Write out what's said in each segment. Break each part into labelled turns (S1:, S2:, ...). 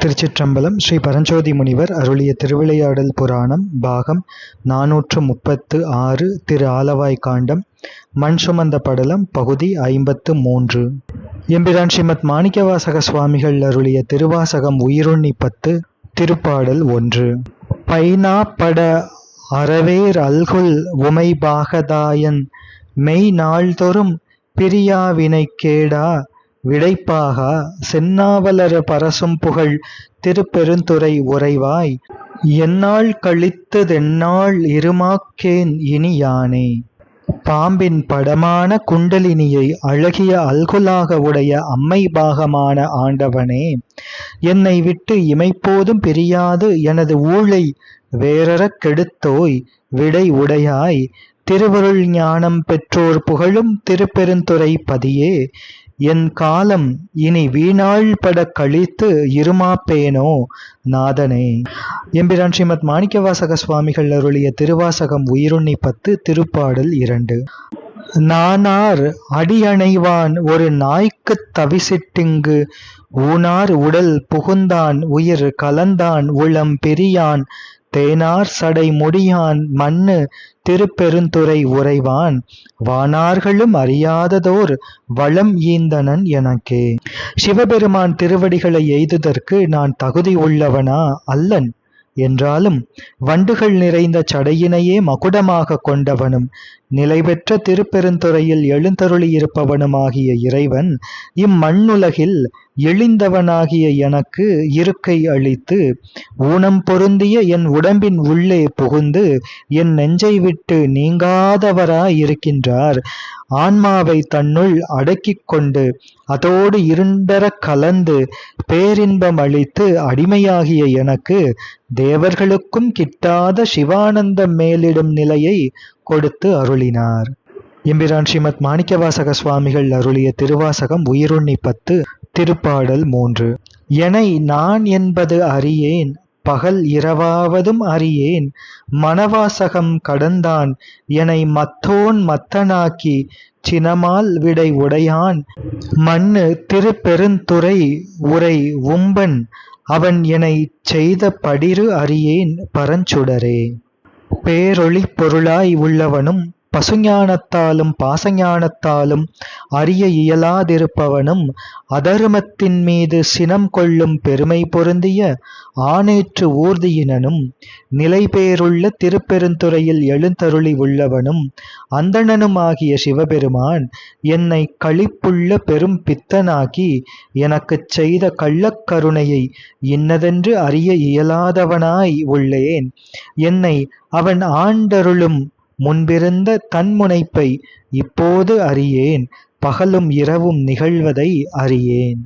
S1: திருச்சிற்றம்பலம். ஸ்ரீ பரஞ்சோதி முனிவர் அருளிய திருவிளையாடல் புராணம் பாகம் 436 திரு ஆலவாய் காண்டம் மண் சுமந்த படலம் பகுதி 53. எம்பிரான் ஸ்ரீமத் மாணிக்கவாசக சுவாமிகள் அருளிய திருவாசகம் உயிருண்ணி 10 திருப்பாடல் 1. பைனா பட அறவேர் அல்குல் உமை பாகதாயன் மெய் நாள்தொறும் பிரியாவினை கேடா விடைப்பாகா சென்னாவலர பரசும் புகழ் திருப்பெருந்துறை உறைவாய் எந்நாள் கழித்ததெந்நாள் இருமாக்கேன் இனி யானே. பாம்பின் படமான குண்டலினியை அழகிய அல்குலாக உடைய அம்மை பாகமான ஆண்டவனே, என்னை விட்டு இமைப்போதும் பிரியாது எனது ஊழை வேறறக் கெடுத்தோய் விடை உடையாய் திருவருள் ஞானம் பெற்றோர் புகழும் திருப்பெருந்துறை பதியே, என் காலம் இனி வீணாள் பட கழித்து இருமாப்பேனோ நாதனே. எம்பிரான் ஸ்ரீமத் மாணிக்கவாசக சுவாமிகள் அருளிய திருவாசகம் உயிருண்ணி 10 திருப்பாடல் 2. நானார் அடியணைவான் ஒரு நாய்க்குத் தவிசிட்டிங்கு ஊனார் உடல் புகுந்தான் உயிர் கலந்தான் உளம் பெரியான் தேனார் சடை முடியான் மண்ணு திருப்பெருந்துறை உறைவான் வானார்களும் அறியாததோர் வளம் ஈந்தனன் எனக்கே. சிவபெருமான் திருவடிகளை எய்துதற்கு நான் தகுதி உள்ளவனா அல்லன் என்றாலும் வண்டுகள் நிறைந்த சடையினையே மகுடமாக கொண்டவனும் நிலைபெற்ற திருப்பெருந்துறையில் எழுந்தருளியிருப்பவனுமாகிய இறைவன் இம்மண்ணுலகில் எழிந்தவனாகிய எனக்கு இருக்கை அளித்து ஊனம் பொருந்திய என் உடம்பின் உள்ளே புகுந்து என் நெஞ்சை விட்டு நீங்காதவராயிருக்கின்றார். ஆன்மாவை தன்னுள் அடக்கிக் கொண்டு அதோடு இருண்டர கலந்து பேரின்பம் அளித்து அடிமையாகிய எனக்கு தேவர்களுக்கும் கிட்டாத சிவானந்தம் மேலிடும் நிலையை கொடுத்து அருளினார். எம்பிரான் ஸ்ரீமத் மாணிக்கவாசக சுவாமிகள் அருளிய திருவாசகம் உயிருண்ணி 10 திருப்பாடல் 3. எனை நான் என்பது அறியேன் பகல் இரவாவதும் அறியேன் மனவாசகம் கடந்தான் எனை மத்தோன் மத்தனாக்கி சினமால் விடை உடையான் மண்ணு திருப்பெருந்துறை உரை உம்பன் அவன் எனை செய்த படிறு அறியேன் பரஞ்சுடரே. பேரொளி பொருளாய் உள்ளவனும் பசுஞானத்தாலும் பாசஞானத்தாலும் அறிய இயலாதிருப்பவனும் அதருமத்தின் மீது சினம் கொள்ளும் பெருமை பொருந்திய ஆனேற்று ஊர்தியினனும் நிலைபேருள்ள திருப்பெருந்துறையில் எழுந்தருளி உள்ளவனும் அந்தணனுமாகிய சிவபெருமான் என்னை களிப்புள்ள பெரும் பித்தனாக்கி எனக்குச் செய்த கள்ளக்கருணையை இன்னதென்று அறிய இயலாதவனாய் உள்ளேன். என்னை அவன் ஆண்டருளும் முன்பிருந்த தன்முனைப்பை இப்போது அறியேன் பகலும் இரவும் நிகழ்வதை அறியேன்.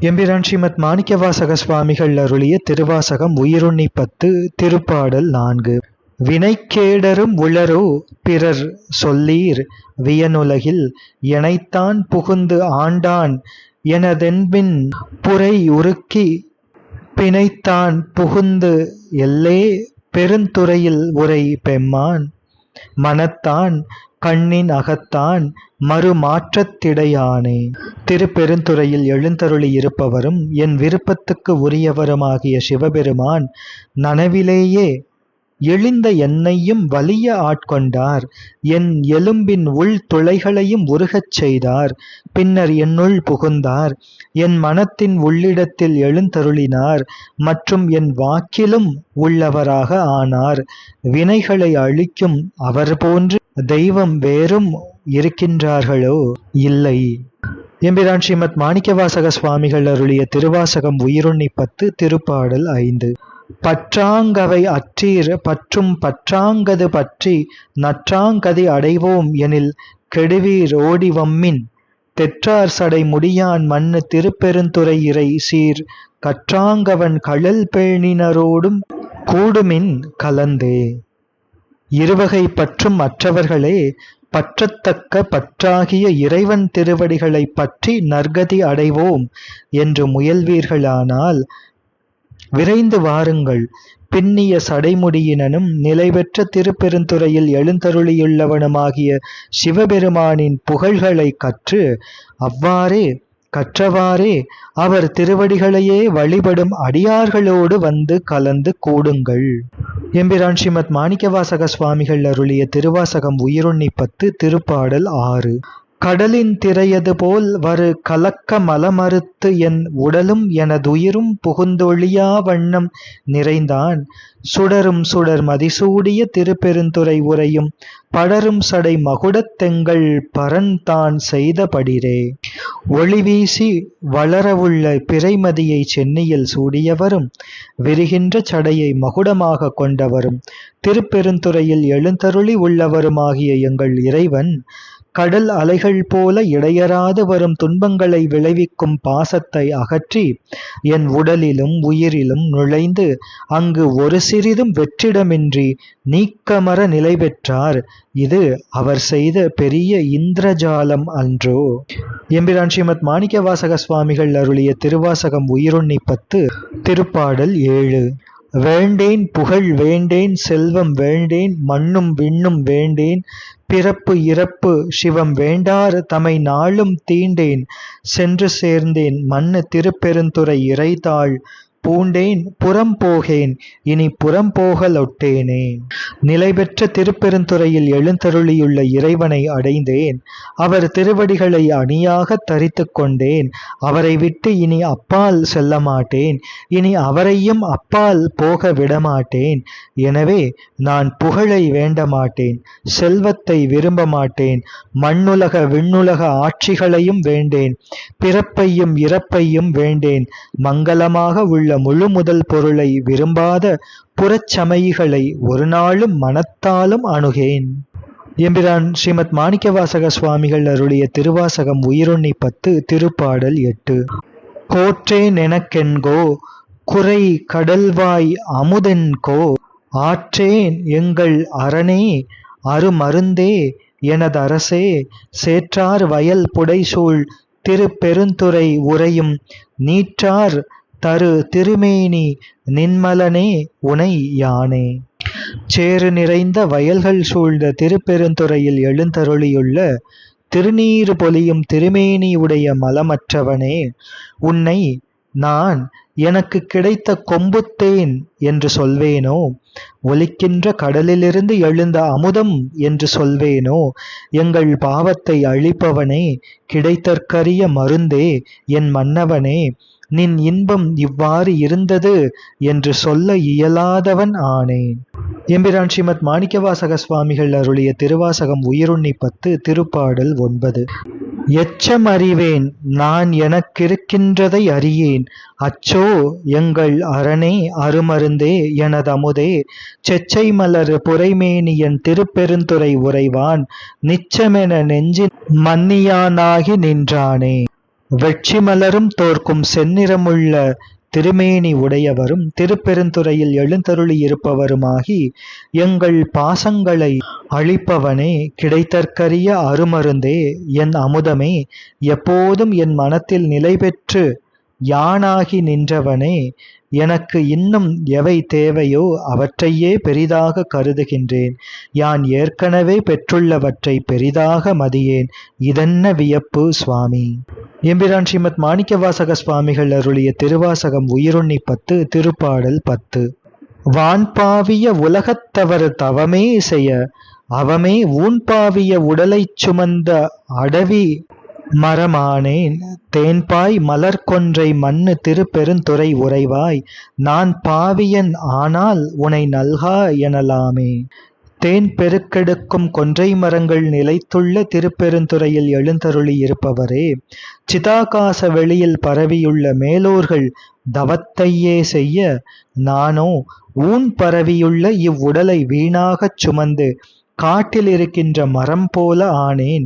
S1: எம்பிரான் ஸ்ரீமத் மாணிக்கவாசக சுவாமிகள் அருளிய திருவாசகம் உயிருண்ணி 10 திருப்பாடல் 4. வினைக்கேடரும் உளரோ பிறர் சொல்லீர் வியனுலகில் எனைத்தான் புகுந்து ஆண்டான் எனதென்பின் புரை உருக்கி பிணைத்தான் புகுந்து எல்லே பெருந்துறையில் உரை பெம்மான் மனத்தான் கண்ணின் அகத்தான் மறுமாற்றத்திடையானே. திருப்பெருந்துறையில் எழுந்தருளி இருப்பவரும் என் விருப்பத்துக்கு உரியவருமாகிய சிவபெருமான் நனவிலேயே எழுந்த என்னையும் வலிய ஆட்கொண்டார். என் எலும்பின் உள் துளைகளையும் உருகச் செய்தார். பின்னர் என்னுள் புகுந்தார். என் மனத்தின் உள்ளிடத்தில் எழுந்தருளினார் மற்றும் என் வாக்கிலும் உள்ளவராக ஆனார். வினைகளை அழிக்கும் அவர் போன்று தெய்வம் வேறும் இருக்கின்றார்களோ? இல்லை. எம்பிரான் ஸ்ரீமத் மாணிக்கவாசக சுவாமிகள் அருளிய திருவாசகம் உயிருண்ணி 10 திருப்பாடல் 5. பற்றாங்கவை அற்றீர் பற்றும் பற்றாங்கது பற்றி நற்றாங்கதி அடைவோம் எனில் கெடுவீர் ஓடிவம்மின் தெற்றார் சடை முடியான் மண்ணு திருப்பெருந்துறை இறை சீர் கற்றாங்கவன் கழல் பேணினரோடும் கூடுமின் கலந்தே. இருவகை பற்றும் அற்றவர்களே பற்றத்தக்க பற்றாகிய இறைவன் திருவடிகளை பற்றி நற்கதி அடைவோம் என்று முயல்வீர்களானால் விரைந்து வாருங்கள். பின்னிய சடைமுடியினனும் நிலைபெற்ற திருப்பெருந்துறையில் எழுந்தருளியுள்ளவனுமாகிய சிவபெருமானின் புகழ்களை கற்று அவ்வாறே கற்றவாறே அவர் திருவடிகளையே வழிபடும் அடியார்களோடு வந்து கலந்து கூடுங்கள். எம்பிரான் ஸ்ரீமத் மாணிக்கவாசக சுவாமிகள் அருளிய திருவாசகம் உயிருண்ணி 10 திருப்பாடல் 6. கடலின் திரையது போல் வரு கலக்க மலமறுத்து என் உடலும் எனதுயிரும் புகுந்தொழியா வண்ணம் நிறைந்தான் சுடரும் சுடர் மதிசூடிய திருப்பெருந்துறை உரையும் படரும் சடை மகுடத்தெங்கள் பரன்தான் செய்தபடிரே. ஒளி வீசி வளரவுள்ள பிறைமதியை சென்னியில் சூடியவரும் விரிகின்ற சடையை மகுடமாக கொண்டவரும் திருப்பெருந்துறையில் எழுந்தருளி உள்ளவருமாகிய எங்கள் இறைவன் கடல் அலைகள் போல இடையறாது வரும் துன்பங்களை விளைவிக்கும் பாசத்தை அகற்றி என் உடலிலும் உயிரிலும் நுழைந்து அங்கு ஒரு சிறிதும் வெற்றிடமின்றி நீக்கமர நிலை பெற்றார். இது அவர் செய்த பெரிய இந்திரஜாலம் அன்றோ. எம்பிரான் ஸ்ரீமத் மாணிக்கவாசக சுவாமிகள் அருளிய திருவாசகம் உயிருண்ணி 10 திருப்பாடல் 7. வேண்டேன் புகழ் வேண்டேன் செல்வம் வேண்டேன் மண்ணும் விண்ணும் வேண்டேன் பிறப்பு இறப்பு சிவம் வேண்டார் தமை நாளும் தீண்டேன் சென்று சேர்ந்தேன் மண்ணு திருப்பெருந்துறை இறைத்தாள் பூண்டேன் புறம் போகேன் இனி புறம் போகலொட்டேனே. நிலை பெற்ற திருப்பெருந்துறையில் எழுந்தருளியுள்ள இறைவனை அடைந்தேன். அவர் திருவடிகளை அணியாக தரித்து கொண்டேன். அவரை விட்டு இனி அப்பால் செல்ல மாட்டேன். இனி அவரையும் அப்பால் போக விடமாட்டேன். எனவே நான் புகழை வேண்ட மாட்டேன், செல்வத்தை விரும்ப மாட்டேன், மண்ணுலக விண்ணுலக ஆட்சிகளையும் வேண்டேன், பிறப்பையும் இறப்பையும் வேண்டேன், மங்களமாக உள்ள முழு முதல் பொருளை விரும்பாத புறச்சமயிகளை ஒரு நாளும் மனத்தாலும் அணுகேன். எம்பிரான் ஸ்ரீமத் மாணிக்கவாசக சுவாமிகள் அருளிய திருவாசகம் உயிருண்ணி 10 திருப்பாடல் 8. கோற்றேன் எனக்கென்கோ குறை கடல்வாய் அமுதென்கோ ஆற்றேன் எங்கள் அரணே அருமருந்தே எனதரசே சேற்றார் வயல் புடைசூழ் திருப்பெருந்துறை உரையும் நீற்றார் தரு திருமேனி நின்மலனே உனை யானே. சேறு நிறைந்த வயல்கள் சூழ்ந்த திருப்பெருந்துறையில் எழுந்தருளியுள்ள திருநீறு பொலியும் திருமேனி உடைய மலமற்றவனே, உன்னை நான் எனக்கு கிடைத்த கொம்புத்தேன் என்று சொல்வேனோ, ஒலிக்கின்ற கடலிலிருந்து எழுந்த அமுதம் என்று சொல்வேனோ, எங்கள் பாவத்தை அழிப்பவனே, கிடைத்தற்கரிய மருந்தே, என் மன்னவனே, நின் இன்பம் இவ்வாறு இருந்தது என்று சொல்ல இயலாதவன் ஆனேன். எம்பிரான் ஸ்ரீமத் மாணிக்கவாசக சுவாமிகள் அருளிய திருவாசகம் உயிருண்ணி 10 திருப்பாடல் 9. எச்சம் அறிவேன் நான் எனக்கிருக்கின்றதை அறியேன் அச்சோ எங்கள் அரணே அருமருந்தே எனதமுதே செச்சை மலர் புரைமேனியன் திருப்பெருந்துறை உறைவான் நிச்சமென நெஞ்சின் மன்னியானாகி நின்றானே. வெட்சி மலரும் தோற்கும் செந்நிறமுள்ள திருமேனி உடையவரும் திருப்பெருந்துறையில் எழுந்தருளி இருப்பவருமாகி எங்கள் பாசங்களை அழிப்பவனே, கிடைத்தற்கரிய அருமருந்தே, என் அமுதமே, எப்போதும் என் மனத்தில் நிலை பெற்று யானாகி நின்றவனே, எனக்கு இன்னும் எவை தேவையோ அவற்றையே பெரிதாக கருதுகின்றேன். யான் ஏற்கனவே பெற்றுள்ளவற்றை பெரிதாக மதியேன். இதென்ன வியப்பு சுவாமி. எம்பிரான் ஸ்ரீமத் மாணிக்கவாசக சுவாமிகள் அருளிய திருவாசகம் உயிருண்ணி 10 திருப்பாடல் 10. வான்பாவிய உலகத்தவர் தவமே செய்ய அவமே ஊன்பாவிய உடலைச் சுமந்த அடவி மரமானேன் தேன்பாய் மலர்கொன்றை மண்ணு திருப்பெருந்துறை உறைவாய் நான் பாவியன் ஆனால் உனை நல்கா எனலாமே. தேன் பெருக்கெடுக்கும் கொன்றை மரங்கள் நிலைத்துள்ள திருப்பெருந்துறையில் எழுந்தருளி இருப்பவரே, சிதாகாச வெளியில் பரவியுள்ள மேலோர்கள் தவத்தையே செய்ய நானோ ஊன் பரவியுள்ள இவ்வுடலை வீணாகச் சுமந்து காட்டில் இருக்கின்ற மரம் போல ஆனேன்.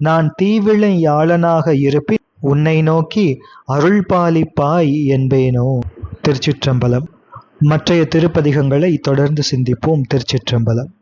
S1: நான் தீவிளையாளனாக இருப்பின் உன்னை நோக்கி அருள் பாலிப்பாய் என்பேனோ. திருச்சிற்றம்பலம். மற்றைய திருப்பதிகங்களை தொடர்ந்து சிந்திப்போம். திருச்சிற்றம்பலம்.